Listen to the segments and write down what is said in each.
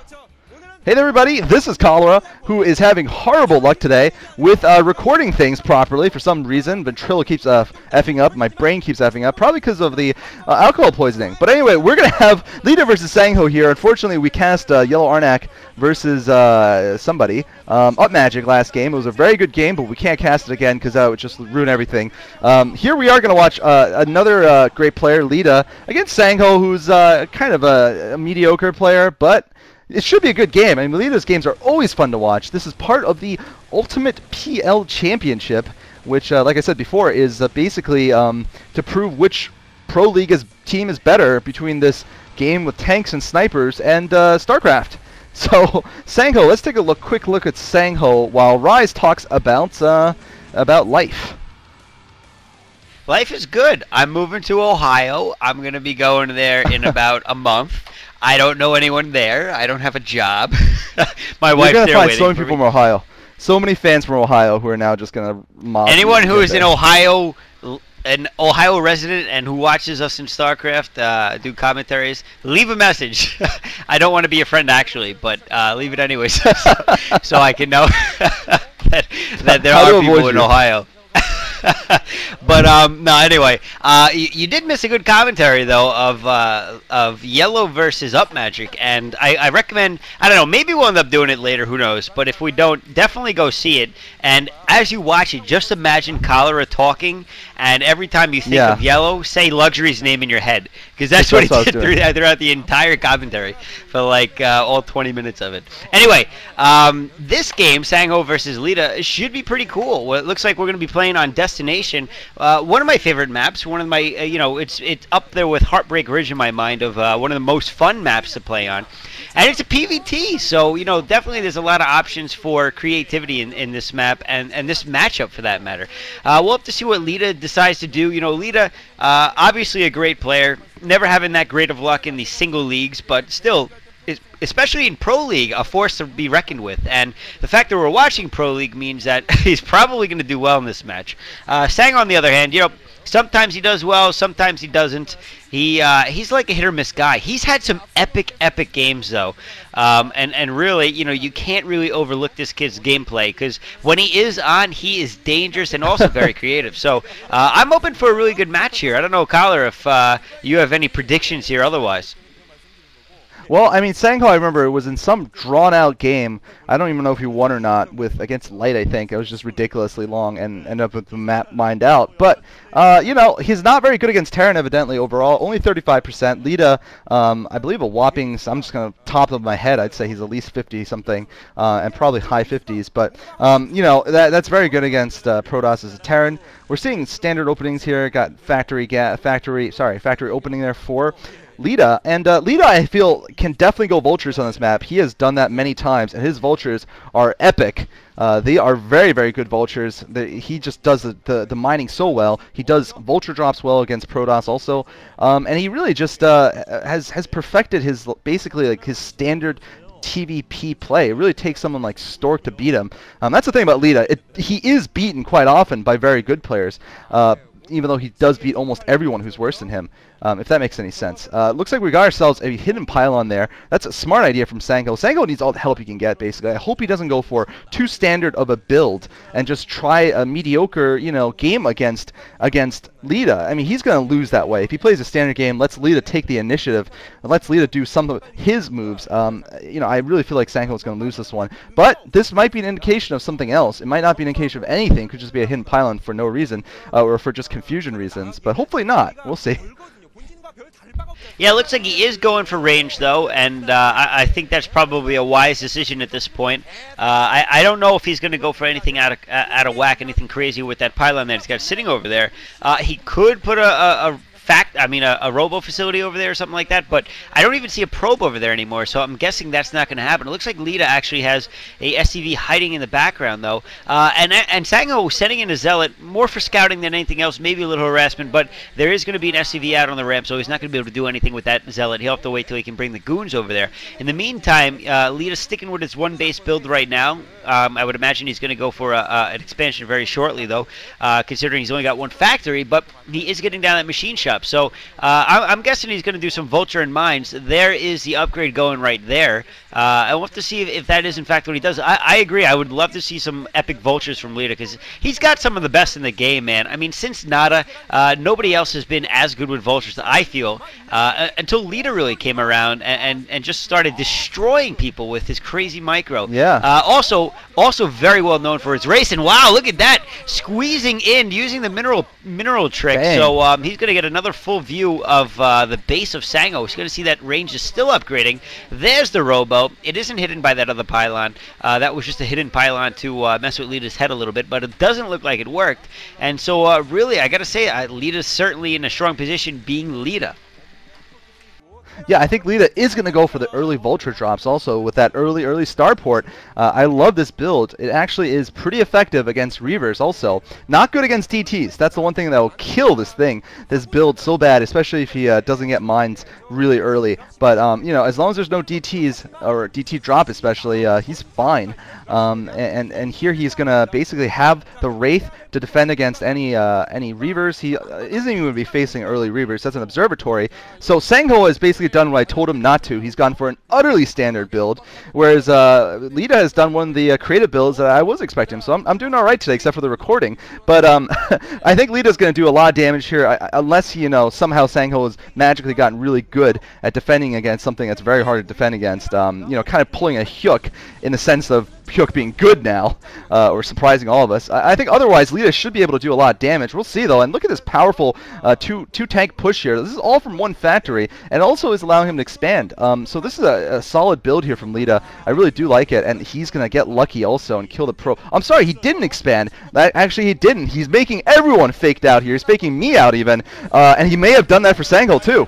Hey there, everybody, this is Cholera, who is having horrible luck today with recording things properly for some reason. Ventrilo keeps effing up, my brain keeps effing up, probably because of the alcohol poisoning. But anyway, we're going to have Leta versus Sangho here. Unfortunately, we cast Yellow Arnak versus somebody, Up Magic last game. It was a very good game, but we can't cast it again because that would just ruin everything. Here we are going to watch another great player, Leta, against Sangho, who's kind of a mediocre player, but it should be a good game. I mean, Leta's games are always fun to watch. This is part of the Ultimate PL Championship, which, like I said before, is basically to prove which Pro League team is better between this game with tanks and snipers and Starcraft. So, Sangho, let's take a quick look at Sangho while Rise talks about life. Life is good. I'm moving to Ohio. I'm going to be going there in about a month. I don't know anyone there. I don't have a job. My wife's there waiting for me. You're going to find so many people from Ohio. So many fans from Ohio who are now just going to mob. Anyone who is in Ohio, an Ohio resident and who watches us in Starcraft do commentaries, leave a message. I don't want to be a friend actually, but leave it anyways so I can know that there are people in Ohio. But no, anyway, you did miss a good commentary though of Yellow versus Up Magic, and I recommend, I don't know, maybe we'll end up doing it later, who knows, but if we don't, definitely go see it. And as you watch it, just imagine Cholera talking, and every time you think of Yellow, say Luxury's name in your head, because that's what he did throughout the entire commentary for like all 20 minutes of it. Anyway, this game, Sangho versus Leta, should be pretty cool. Well, it looks like we're going to be playing on Destination, one of my favorite maps, one of my, it's up there with Heartbreak Ridge in my mind of one of the most fun maps to play on. And it's a PvT, so, definitely there's a lot of options for creativity in this map and this matchup for that matter. We'll have to see what Leta decides to do. Leta, obviously a great player, never having that great of luck in the single leagues, but still, especially in Pro League, a force to be reckoned with. And the fact that we're watching Pro League means that he's probably going to do well in this match. Sang, on the other hand, sometimes he does well, sometimes he doesn't. He's like a hit-or-miss guy. He's had some epic games, though. And really, you can't really overlook this kid's gameplay, because when he is on, he is dangerous and also very creative. So I'm open for a really good match here. I don't know, Collar, if you have any predictions here otherwise. Well, I mean, Sangho, I remember, it was in some drawn-out game. I don't even know if he won or not against Light, I think. It was just ridiculously long and ended up with the map mined out. But, he's not very good against Terran, evidently, overall. Only 35%. Leta, I believe a whopping, I'm just going to top of my head, I'd say he's at least 50-something, and probably high 50s. But, that's very good against Protoss as a Terran. We're seeing standard openings here. Got factory opening there for Leta, and Leta, I feel, can definitely go vultures on this map. He has done that many times, and his vultures are epic. They are very, very good vultures. He just does the mining so well. He does vulture drops well against Protoss also, and he really just has perfected his basically like his standard TVP play. It really takes someone like Stork to beat him. That's the thing about Leta. He is beaten quite often by very good players. Even though he does beat almost everyone who's worse than him, if that makes any sense. Looks like we got ourselves a hidden pylon there. That's a smart idea from Sangho. Sangho needs all the help he can get, basically. I hope he doesn't go for too standard of a build and just try a mediocre, game against Leta. I mean, he's going to lose that way. If he plays a standard game, lets Leta take the initiative, and lets Leta do some of his moves, I really feel like Sangho is going to lose this one. But this might be an indication of something else. It might not be an indication of anything. It could just be a hidden pylon for no reason, or for just confusion reasons. But hopefully not. We'll see. Yeah, it looks like he is going for range, though, and I think that's probably a wise decision at this point. I don't know if he's going to go for anything out of whack, anything crazy with that pylon that he's got sitting over there. He could put a robo facility over there or something like that, but I don't even see a probe over there anymore, so I'm guessing that's not going to happen. It looks like Leta actually has a SCV hiding in the background, though, and Sangho sending in a Zealot, more for scouting than anything else, maybe a little harassment, but there is going to be an SCV out on the ramp, so he's not going to be able to do anything with that Zealot. He'll have to wait till he can bring the goons over there. In the meantime, Leta's sticking with his one base build right now. I would imagine he's going to go for an expansion very shortly, though, considering he's only got one factory, but he is getting down that machine shop. setup. So I'm guessing he's going to do some Vulture and Mines. There is the upgrade going right there. I want to see if that is in fact what he does. I agree. I would love to see some epic Vultures from Leta because he's got some of the best in the game, man. I mean, since Nada, nobody else has been as good with Vultures, I feel, until Leta really came around and just started destroying people with his crazy micro. Yeah. Also very well known for his race. And wow, look at that, squeezing in using the mineral trick. Dang. So he's going to get another full view of the base of Sangho. He's going to see that range is still upgrading. There's the Robo. It isn't hidden by that other pylon. That was just a hidden pylon to mess with Lita's head a little bit, but it doesn't look like it worked. And so really, I got to say, Lita's certainly in a strong position being Leta. Yeah, I think Leta is going to go for the early Vulture drops also with that early starport. I love this build. It actually is pretty effective against Reavers also. Not good against DTs. That's the one thing that will kill this build so bad, especially if he doesn't get mines really early. But, you know, as long as there's no DTs, or DT drop especially, he's fine. And here he's going to basically have the Wraith to defend against any Reavers. He isn't even going to be facing early Reavers. That's an observatory. So Sangho has basically done what I told him not to. He's gone for an utterly standard build, whereas Leta has done one of the creative builds that I was expecting. So I'm doing all right today, except for the recording. But I think Leta's going to do a lot of damage here, unless you know somehow Sangho has magically gotten really good at defending against something that's very hard to defend against. You know, kind of pulling a Hyuk in the sense of Hyuk being good now, or surprising all of us. I think otherwise Leta should be able to do a lot of damage. We'll see though. And look at this powerful two tank push here. This is all from one factory, and also is allowing him to expand. So this is a solid build here from Leta. I really do like it, and he's gonna get lucky also and kill the pro. I'm sorry, he didn't expand. Actually, he didn't. He's making everyone faked out here. He's faking me out even, and he may have done that for Sangho too.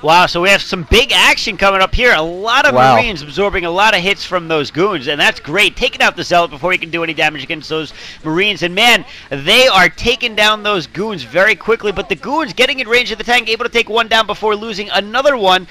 Wow, so we have some big action coming up here. A lot of Marines absorbing a lot of hits from those goons, and that's great. Taking out the Zealot before he can do any damage against those Marines. And man, they are taking down those goons very quickly, but the goons getting in range of the tank, able to take one down before losing another one.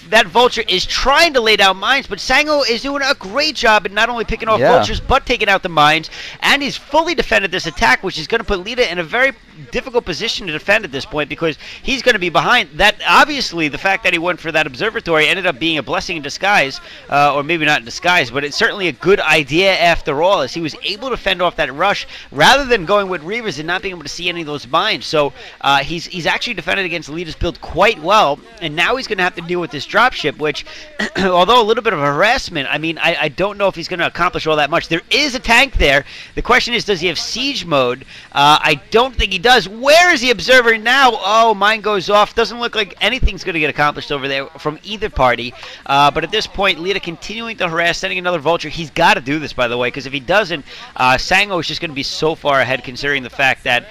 That Vulture is trying to lay down mines, but Sangho is doing a great job in not only picking off Vultures, but taking out the mines. And he's fully defended this attack, which is going to put Leta in a very difficult position to defend at this point, because he's going to be behind. That obviously, the fact that he went for that observatory ended up being a blessing in disguise, or maybe not in disguise, but it's certainly a good idea after all, as he was able to fend off that rush rather than going with Reavers and not being able to see any of those mines. So he's actually defended against Leta's build quite well, and now he's going to have to deal with this dropship, which, although a little bit of harassment, I mean, I don't know if he's going to accomplish all that much. There is a tank there. The question is, does he have siege mode? I don't think he does. Where is the observer now? Oh, mine goes off. Doesn't look like anything's going to get accomplished over there from either party. But at this point, Leta continuing to harass, sending another Vulture. He's got to do this, by the way, because if he doesn't, Sangho is just going to be so far ahead, considering the fact that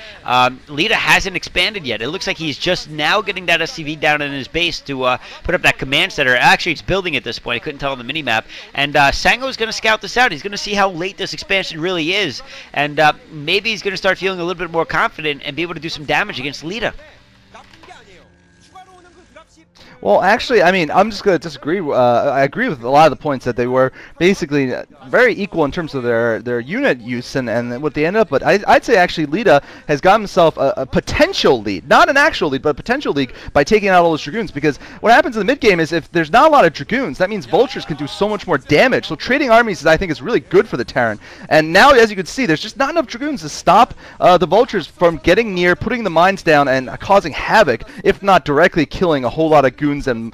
Leta hasn't expanded yet. It looks like he's just now getting that SCV down in his base to put up that command center. Actually, it's building at this point. I couldn't tell on the minimap. And Sangho is going to scout this out. He's going to see how late this expansion really is. And maybe he's going to start feeling a little bit more confident and be able to do some damage against Leta. Well, actually, I mean, I'm just going to disagree. I agree with a lot of the points that they were basically very equal in terms of their unit use and what they ended up. But I'd say actually Leta has got himself a potential lead, not an actual lead, but a potential lead by taking out all those Dragoons. Because what happens in the mid game is if there's not a lot of Dragoons, that means Vultures can do so much more damage. So trading armies, I think, is really good for the Terran. And now, as you can see, there's just not enough Dragoons to stop the Vultures from getting near, putting the mines down, and causing havoc, if not directly killing a whole lot of goons and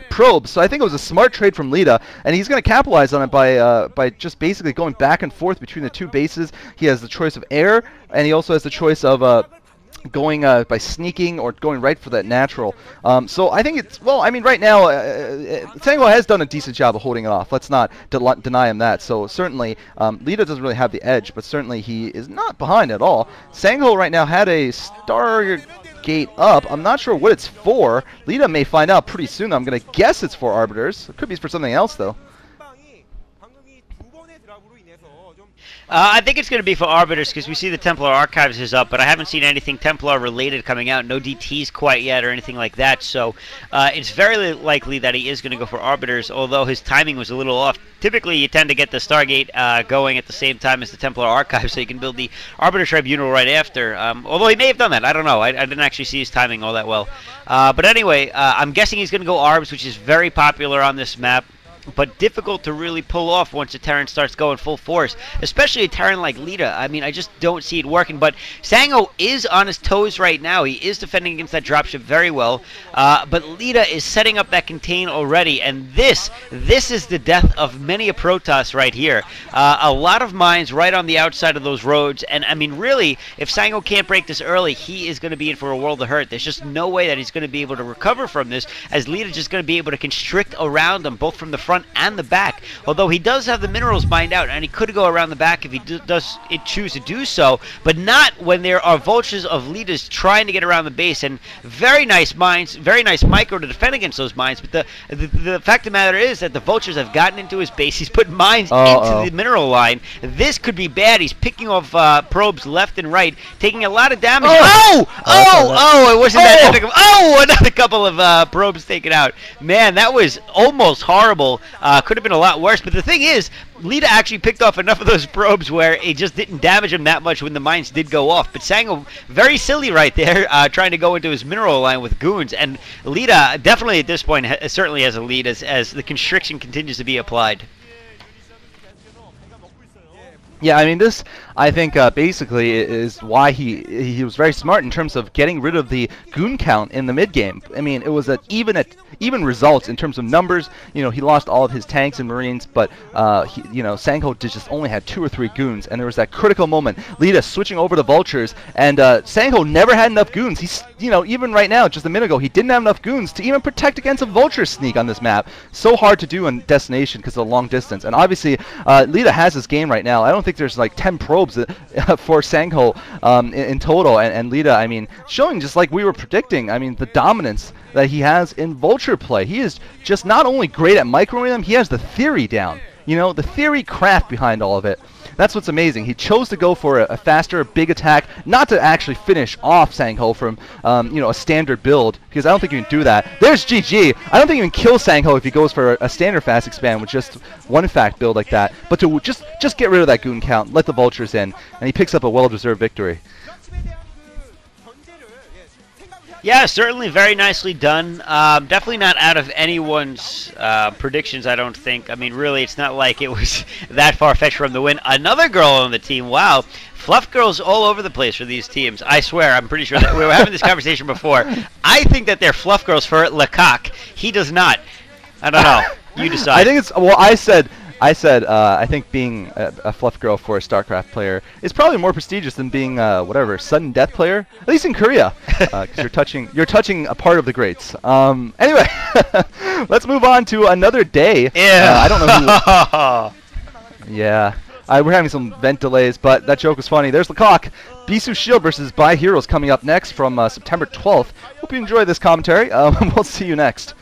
probes. So I think it was a smart trade from Leta, and he's going to capitalize on it by just basically going back and forth between the two bases. He has the choice of air, and he also has the choice of going by sneaking or going right for that natural. So I think it's, well, I mean, right now, Sangho has done a decent job of holding it off. Let's not deny him that. So certainly, Leta doesn't really have the edge, but certainly he is not behind at all. Sangho right now had a Stargate up. I'm not sure what it's for. Leta may find out pretty soon. I'm going to guess it's for Arbiters. It could be for something else, though. I think it's going to be for Arbiters because we see the Templar Archives is up, but I haven't seen anything Templar related coming out. No DTs quite yet or anything like that. So it's very likely that he is going to go for Arbiters, although his timing was a little off. Typically, you tend to get the Stargate going at the same time as the Templar Archives, so you can build the Arbiter Tribunal right after. Although he may have done that. I don't know. I didn't actually see his timing all that well. But anyway, I'm guessing he's going to go Arbs, which is very popular on this map, but difficult to really pull off once a Terran starts going full force, especially a Terran like Leta. I mean, I just don't see it working, but Sangho is on his toes right now. He is defending against that dropship very well, but Leta is setting up that contain already, and this is the death of many a Protoss right here. A lot of mines right on the outside of those roads, and I mean, really, if Sangho can't break this early, he is going to be in for a world of hurt. There's just no way that he's going to be able to recover from this, as Leta just going to be able to constrict around him, both from the front and the back. Although he does have the minerals mined out, and he could go around the back if he does choose to do so, but not when there are vultures of Letas trying to get around the base. And very nice mines, very nice micro to defend against those mines. But the fact of the matter is that the vultures have gotten into his base. He's put mines into the mineral line. This could be bad. He's picking off probes left and right, taking a lot of damage. It wasn't that epic. Another couple of probes taken out. Man, that was almost horrible. Could have been a lot worse. But the thing is, Leta actually picked off enough of those probes where it just didn't damage him that much when the mines did go off. But Sangho, very silly right there, trying to go into his mineral line with goons. And Leta definitely at this point certainly has a lead as the constriction continues to be applied. Yeah, I mean, this, I think, basically is why he was very smart in terms of getting rid of the goon count in the mid game. I mean, it was even results in terms of numbers. You know, he lost all of his tanks and marines, but Sangho just only had 2 or 3 goons, and there was that critical moment. Leta switching over the vultures, and Sangho never had enough goons. He's, even right now, just a minute ago, he didn't have enough goons to even protect against a vulture sneak on this map. So hard to do in destination because of the long distance, and obviously Leta has this game right now. I don't think there's like 10 probes for Sangho in total, and Leta, I mean, showing just like we were predicting, I mean, the dominance that he has in vulture play. He is just not only great at microing them, he has the theory down. The theory craft behind all of it. That's what's amazing. He chose to go for a faster, big attack, not to actually finish off Sangho from, a standard build, because I don't think you can do that. There's GG. I don't think you can kill Sangho if he goes for a standard fast expand with just one fact build like that. But to just get rid of that goon count, let the vultures in, and he picks up a well-deserved victory. Yeah, certainly very nicely done. Definitely not out of anyone's predictions, I don't think. I mean, really, it's not like it was that far-fetched from the win. Another girl on the team, wow. Fluff girls all over the place for these teams. I swear, I'm pretty sure that we were having this conversation before. I think that they're fluff girls for Lecoq. He does not. I don't know. You decide. I think it's, well, I said, I think being a fluff girl for a Starcraft player is probably more prestigious than being whatever sudden death player, at least in Korea, because you're touching a part of the greats. Anyway, let's move on to another day. Yeah. I don't know who. Yeah. We're having some vent delays, but that joke was funny. There's Lecoq. Bisu Shield versus By Heroes coming up next from September 12th. Hope you enjoy this commentary. We'll see you next.